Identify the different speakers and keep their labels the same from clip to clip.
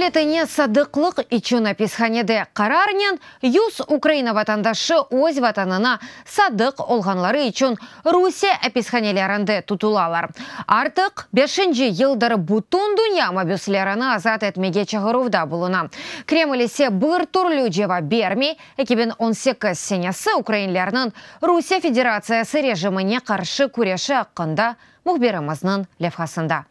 Speaker 1: Дәулетіне садықлық ичун описханеде қарарнен, юз Украина ватандашы өз ватанына садық олғанлары ичун Русия описханелерінді тұтулалар. Артық 5-ші елдары бұтын дүния мобюслеріні азат әтмеге чағырувда бұлына. Кремль есе бір түрлі жева бермей, 2018 сенесі Украинлерінің Русия Федерациясы режиміне қаршы күреші аққында мұхберіміздің левхасында.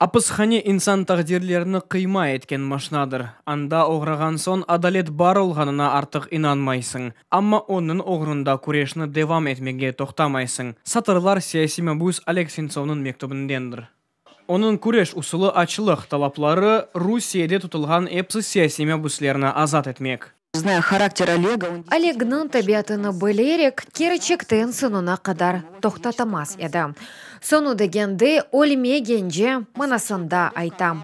Speaker 2: Апысхане инсан тағдирлеріні қима еткен машнадыр. Анда оғраған сон адалет бар олғанына артық инанмайсың. Амма оның оғрында күрешіні девам етмеге тоқтамайсың. Сатырлар саяси мәбүз Олег Сенцовның мектубындендір. Оның күреш усулы ачылық талаплары Русияде тұтылған эпсі саяси мәбүзлеріні азат етмек.
Speaker 3: Зная характер
Speaker 1: Олегның табиатыны білерек, керечектен сынына қадар тоқтатамас еді. Сону дегенде өлмегенже манасында айтам.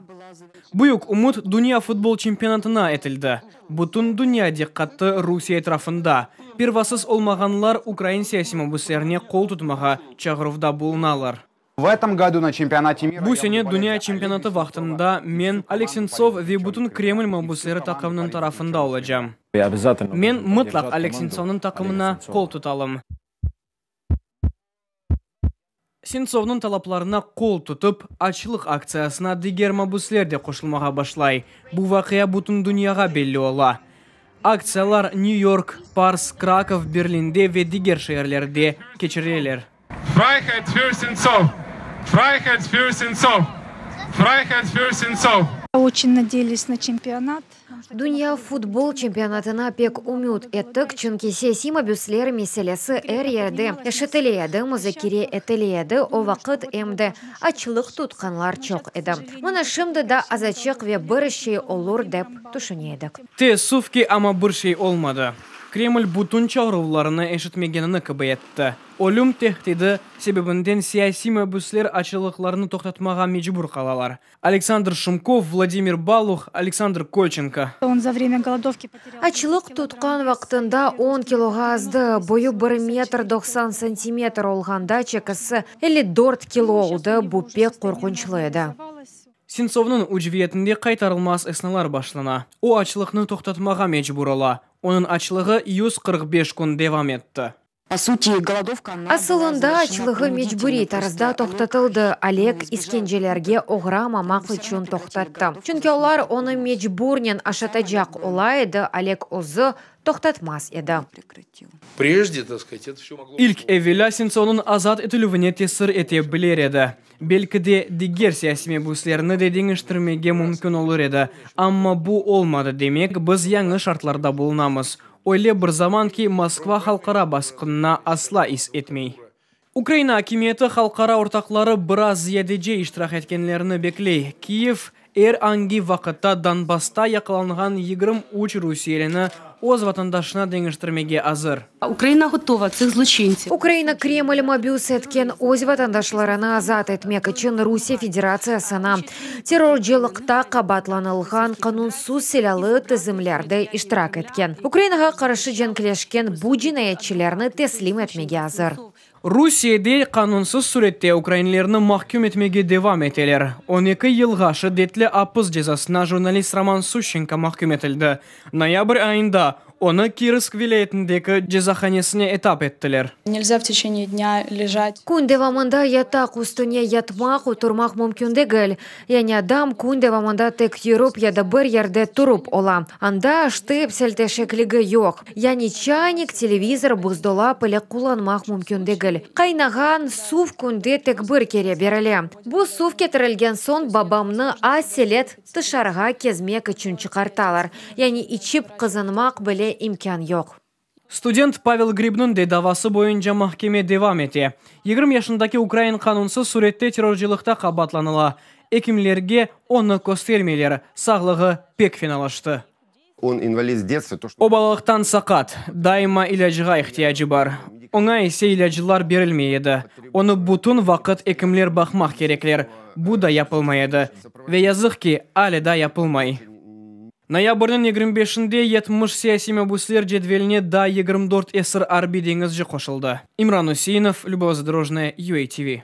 Speaker 2: Бұйық ұмыт дүния футбол чемпионатына етілді. Бұтын дүния декқатты Русия трафында. Первасыз олмағанлар Украин саяси мәбүзлеріне қол тұтмаға чағырывда болыналар.
Speaker 4: В этом году на чемпионате мира...
Speaker 2: Бұл сене дүния чемпионаты вақтында мен Олег Сенцов ве бұтын Кремль мәбүзлері тақымның тарафында олacağım. Мен мұтлақ Олег Сенцовның тақымына қол тұталым. Сенцовның талапларына қол тұтып, ачылық акциясына дигер мәбүзлер де қошылмаға башлай. Бұл вақия бұтын дүнияға белі ола. Акциялар Нью-Йорк, Парс, Краков, Берлинде ве дигер шehirlerde кечірелер.
Speaker 5: Freiheit für Сенцов! Freiheit für Сенцов! Freiheit für Сенцов!
Speaker 6: Очень надеялись на чемпионат.
Speaker 1: Дүния футбол чемпионатына пек умют еттік, чүнки саяси мәбүслер меселесі әр-ерді, әшетілейді, мұзакире әтілейді, о вақыт әмді ачылық тұтқанлар чоқ еді. Мұна шымды да азачық ве бір шей олур деп түшінедік.
Speaker 2: Те суфки ама бір шей олмады. Кремль бұтын чағыруларыны әшітмегеніні кібетті. Олым тектеді себебінден саяси мәбүслер ачылықларыны тоқтатмаға мejbur қалалар. Александр Шумков, Владимир Балух, Александр Кольченко.
Speaker 6: Он за время голодовки потерял...
Speaker 1: Ачылық тұтқан вақтында 10 килоға азды, бойы 1 метр 90 сантиметр олғанда чекасы 54 кило олды, бұл пек қорқыншылы еді.
Speaker 2: Сенцовның үжветінде қайтарылмас эсналар башлана. О ачылықны тоқтатмаға мejbur ола. Оның ачылығы 145 күн девам етті.
Speaker 1: Асылында ачылығы мejburi таразда тоқтатылды. Олег искенжелерге оғра мамақ үшін тоқтатты. Чүнки олар оны мejburнен ашатажақ олайды, Олег өзі тоқтатмас еді.
Speaker 7: Прежде, так сказать, это все могло...
Speaker 2: Илк әвеля Сенцовның азат етілуіне тесір ете білер еді. Белкіде дигер саяси мәбүслеріні де деңіштірмеге мүмкін olur еді. Амма бұл олмады демек, біз яңы шартларда болынамыз. Ойле бір заман ки Москва халқара басқынына асла ис етмей. Украина акиметі халқара ортақлары біраз зиядеже иштирак еткенлеріні беклей. Киев анги вақытта Донбасста яқыланған 23 Русияліні оз ватандашына деңіштірмеге азыр.
Speaker 3: Украина готова цих злочинців.
Speaker 1: Украина Кремль мобюс еткен оз ватандашларына азат етмек үшін Русия Федерациясына террорчылықта қабатланылған қанунсыз селялы тізімлерді иштирак еткен. Украинаға қаршы женкілешкен бұ жинаятчылерні теслим етмеге азыр.
Speaker 2: Русияде қанунсыз суретте украинлеріні махкум етмеге девам етелер. 12 елға шидdetle апыз жазасына журналист Роман Сущенко махкум етілді. Ноябрь айында оны Кирск вилаетіндегі жазаханесіне этап еттілер.
Speaker 6: Нельзя в течение дня лежать.
Speaker 1: Күн девамында ятақ үстіне ятмақ отырмақ мүмкін дегіл. Яни адам күн девамында тек еріп яда бір ерде тұрып ола. Анда штып сәлтешеклігі yok. Яни чайник, телевизор, бұздола пілі құланмақ мүмкін дегіл. Қайнаған сув күнде тек бір кере берілі. Бұл сув кетірілген сон бабамны аселет тышарға кезмек үшін чықарталар. Яни ичіп қызынмақ біле имкан yok.
Speaker 2: Студент Павел Грибнің де давасы бойынша махкеме девам ете. 20 yaşındaki Украин қанунсыз суретте террорчылықта қабатланыла. Екімлерге оны көстермелер, сағлығы пек финалашты.
Speaker 4: Он инвалид с детства.
Speaker 2: Обалықтан сақат, дайма илажыға ихтияжы бар. Оңа есе илажылар берілмейді. Оны бұтын вақыт екімлер бақмақ кереклер. Бұ да япылмайды. Ве язық ки, әлі да япылмай. Ноябрьнің 25-інде 70 саяси мәбүслер жедвеліне да 24 эсір арби деңізжі қошылды. Имран Усейнов, Любовь Задорожная, UATV.